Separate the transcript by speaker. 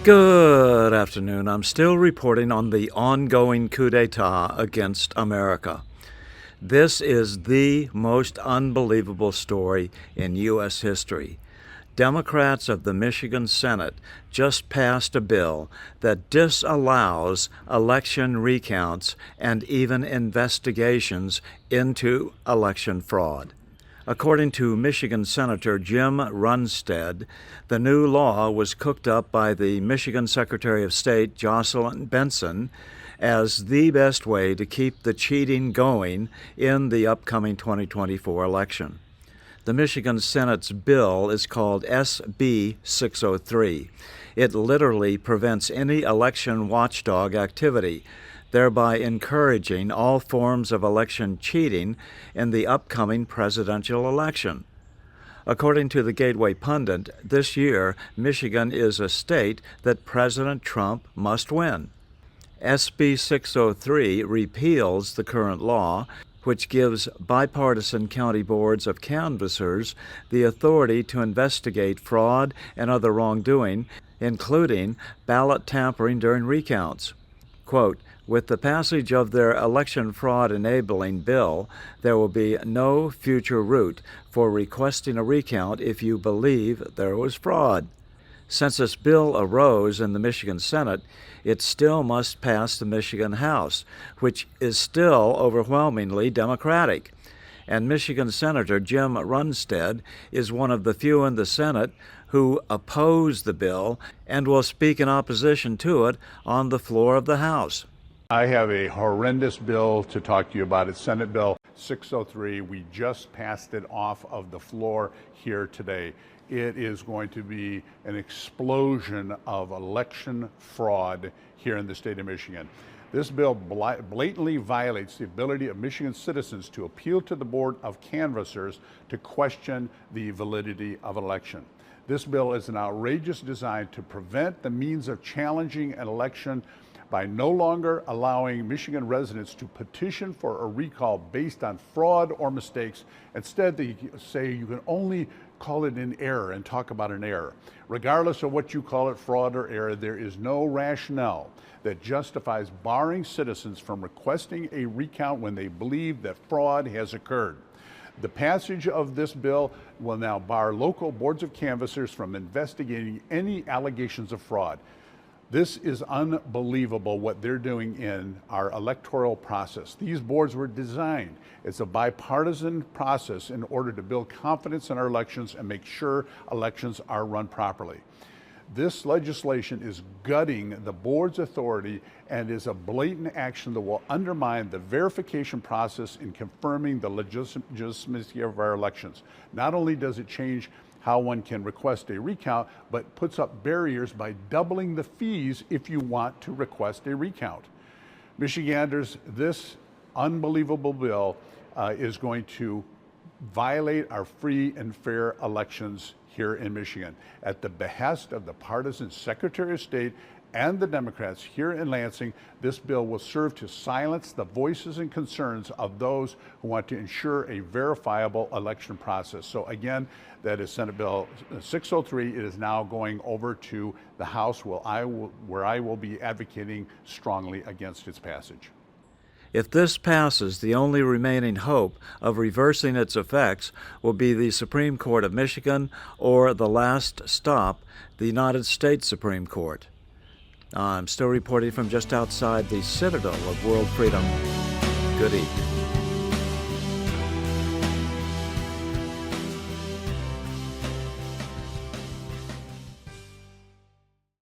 Speaker 1: Good afternoon. I'm still reporting on the ongoing coup d'etat against America. This is the most unbelievable story in U.S. history. Democrats of the Michigan Senate just passed a bill that disallows election recounts and even investigations into election fraud. According to Michigan Senator Jim Runstead, the new law was cooked up by the Michigan Secretary of State, Jocelyn Benson, as the best way to keep the cheating going in the upcoming 2024 election. The Michigan Senate's bill is called SB 603. It literally prevents any election watchdog activity, thereby encouraging all forms of election cheating in the upcoming presidential election. According to the Gateway Pundit, this year, Michigan is a state that President Trump must win. SB 603 repeals the current law, which gives bipartisan county boards of canvassers the authority to investigate fraud and other wrongdoing, including ballot tampering during recounts. Quote, with the passage of their election fraud enabling bill, there will be no future route for requesting a recount if you believe there was fraud. Since this bill arose in the Michigan Senate, it still must pass the Michigan House, which is still overwhelmingly Democratic. And Michigan Senator Jim Runstead is one of the few in the Senate who oppose the bill and will speak in opposition to it on the floor of the House.
Speaker 2: I have a horrendous bill to talk to you about. It's Senate Bill 603. We just passed it off of the floor here today. It is going to be an explosion of election fraud here in the state of Michigan. This bill blatantly violates the ability of Michigan citizens to appeal to the Board of Canvassers to question the validity of an election. This bill is an outrageous design to prevent the means of challenging an election by no longer allowing Michigan residents to petition for a recall based on fraud or mistakes. Instead, they say you can only call it an error and talk about an error. Regardless of what you call it, fraud or error, there is no rationale that justifies barring citizens from requesting a recount when they believe that fraud has occurred. The passage of this bill will now bar local boards of canvassers from investigating any allegations of fraud. This is unbelievable what they're doing in our electoral process. These boards were designed. It's a bipartisan process in order to build confidence in our elections and make sure elections are run properly. This legislation is gutting the board's authority and is a blatant action that will undermine the verification process in confirming the legitimacy of our elections. Not only does it change how one can request a recount, but puts up barriers by doubling the fees if you want to request a recount. Michiganders, this unbelievable bill is going to violate our free and fair elections here in Michigan. At the behest of the partisan Secretary of State and the Democrats here in Lansing, this bill will serve to silence the voices and concerns of those who want to ensure a verifiable election process. So again, that is Senate Bill 603. It is now going over to the House where I will be advocating strongly against its passage.
Speaker 1: If this passes, the only remaining hope of reversing its effects will be the Supreme Court of Michigan or the last stop, the United States Supreme Court. I'm still reporting from just outside the citadel of world freedom. Good evening.